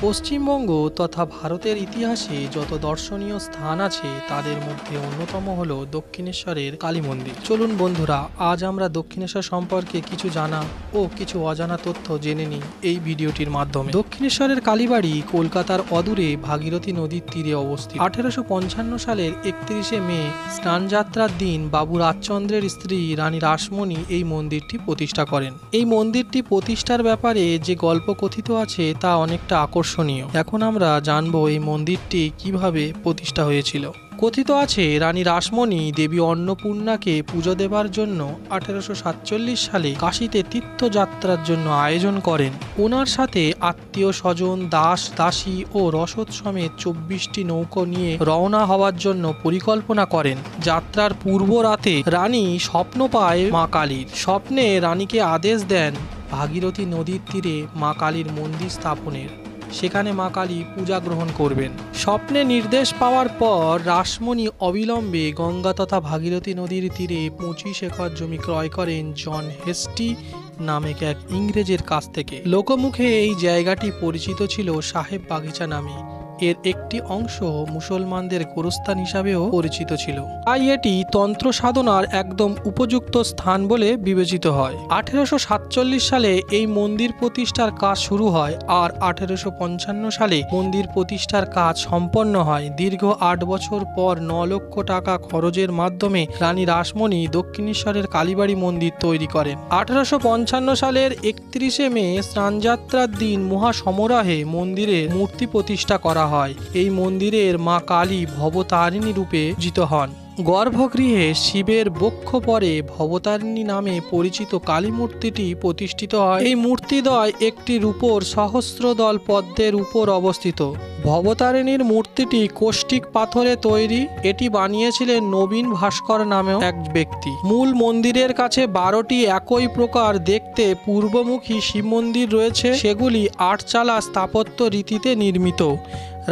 পশ্চিমবঙ্গ তথা ভারতের ইতিহাসে যত দর্শনীয় স্থান আছে তাদের মধ্যে অন্যতম হল দক্ষিণেশ্বরের কালী মন্দির। চলুন বন্ধুরা, আজ আমরা দক্ষিণেশ্বর সম্পর্কে কিছু জানা ও কিছু অজানা তথ্য জেনে নিই এই ভিডিওটির মাধ্যমে। দক্ষিণেশ্বরের কালীবাড়ি কলকাতার অদূরে ভাগীরথী নদীর তীরে অবস্থিত। 1855 সালের 31শে মে স্নানযাত্রার দিন বাবু রাজচন্দ্রের স্ত্রী রানী রাসমণি এই মন্দিরটি প্রতিষ্ঠা করেন। এই মন্দিরটি প্রতিষ্ঠার ব্যাপারে যে গল্প কথিত আছে তা অনেকটা আকর্ষণীয়। এখন আমরা জানবো এই মন্দিরটি কিভাবে প্রতিষ্ঠা হয়েছিল। কথিত আছে রানী রাসমণি দেবী অন্নপূর্ণাকে পুজো দেবার জন্য 1847 সালে কাশীতে তীর্থযাত্রার জন্য আয়োজন করেন। ওনার সাথে আত্মীয় স্বজন, দাস দাসী ও রসদ সমেত 24টি নৌকো নিয়ে রওনা হওয়ার জন্য পরিকল্পনা করেন। যাত্রার পূর্ব রাতে রানী স্বপ্ন পায় মা কালীর। স্বপ্নে রানীকে আদেশ দেন ভাগীরথী নদীর তীরে মা কালীর মন্দির স্থাপনের। সেখানে মা কালী পূজা গ্রহণ করবেন। স্বপ্নে নির্দেশ পাওয়ার পর রাসমণি অবিলম্বে গঙ্গা তথা ভাগীরথী নদীর তীরে 25 একর জমি ক্রয় করেন জন হেস্টি নামে এক ইংরেজের কাছ থেকে। লোকমুখে এই জায়গাটি পরিচিত ছিল সাহেব বাগিচা নামে। এর একটি অংশ মুসলমানদের গোরস্থান হিসাবেও পরিচিত ছিল, তাই এটি তন্ত্র সাধনার একদম উপযুক্ত স্থান বলে বিবেচিত হয়। 1847 সালে এই মন্দির প্রতিষ্ঠার কাজ শুরু হয় আর 1855 সালে মন্দির প্রতিষ্ঠার কাজ সম্পন্ন হয়। দীর্ঘ 8 বছর পর 9 লক্ষ টাকা খরচের মাধ্যমে রানী রাসমণি দক্ষিণেশ্বরের কালীবাড়ি মন্দির তৈরি করেন। 1855 সালের 31শে মে স্নানযাত্রার দিন মহা সমারোহে মন্দিরের মূর্তি প্রতিষ্ঠা করা হয়। এই মন্দিরের মা কালী ভবতারিণী রূপে পূজিত হন। গর্ভগৃহে শিবের বক্ষ পরে ভবতারিণী নামে পরিচিত কালী মূর্তিটি প্রতিষ্ঠিত হয়। এই মূর্তিদ্বয় একটি রূপোর সহস্রদল পদ্মের উপর অবস্থিত। ভবতারিণীর মূর্তিটি কৌষ্টিক পাথরে তৈরি। এটি বানিয়েছিলেন নবীন ভাস্কর নামেও এক ব্যক্তি। মূল মন্দিরের কাছে 12টি একই প্রকার দেখতে পূর্বমুখী শিব মন্দির রয়েছে। সেগুলি 8 চালা স্থাপত্য রীতিতে নির্মিত।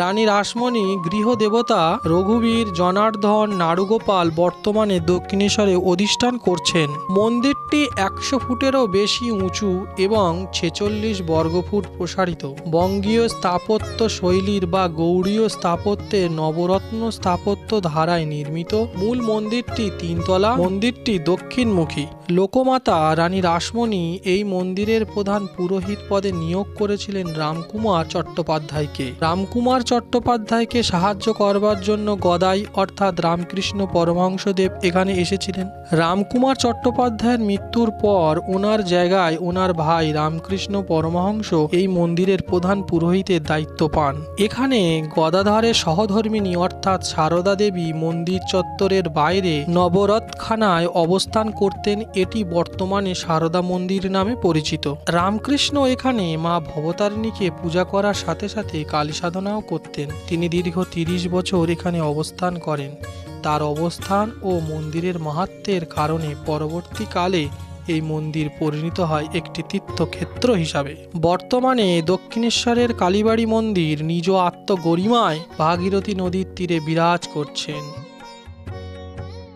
রানী রাসমণি গৃহদেবতা রঘুবীর, জনার্দন, নাড়ুগোপাল বর্তমানে দক্ষিণেশ্বরে অধিষ্ঠান করছেন। মন্দিরটি 100 ফুটেরও বেশি উঁচু এবং 46 বর্গফুট প্রসারিত। বঙ্গীয় স্থাপত্য শৈলীর বা গৌড়ীয় স্থাপত্যের নবরত্ন স্থাপত্য ধারায় নির্মিত। মূল মন্দিরটি 3 তলা। মন্দিরটি দক্ষিণমুখী। লোকমাতা রানী রাসমণি এই মন্দিরের প্রধান পুরোহিত পদে নিয়োগ করেছিলেন রামকুমার চট্টোপাধ্যায়কে। রামকুমার চট্টোপাধ্যায়কে সাহায্য করবার জন্য গদাই অর্থাৎ রামকৃষ্ণ পরমহংসদেব এখানে এসেছিলেন। রামকুমার চট্টোপাধ্যায়ের মৃত্যুর পর ওনার জায়গায় ওনার ভাই রামকৃষ্ণ পরমহংস এই মন্দিরের প্রধান পুরোহিতের দায়িত্ব পান। এখানে গদাধরের সহধর্মিণী অর্থাৎ সারদা দেবী মন্দির চত্বরের বাইরে নবরথখানায় অবস্থান করতেন। এটি বর্তমানে সারদা মন্দির নামে পরিচিত। রামকৃষ্ণ এখানে মা ভবতারিণীকে পূজা করার সাথে সাথে কালী সাধনাও করতেন। তিনি দীর্ঘ 30 বছর এখানে অবস্থান করেন। তার অবস্থান ও মন্দিরের মাহাত্ম্যের কারণে পরবর্তীকালে এই মন্দির পরিণত হয় একটি তীর্থক্ষেত্র হিসাবে। বর্তমানে দক্ষিণেশ্বরের কালীবাড়ি মন্দির নিজ আত্মগরিমায় ভাগীরথী নদীর তীরে বিরাজ করছেন।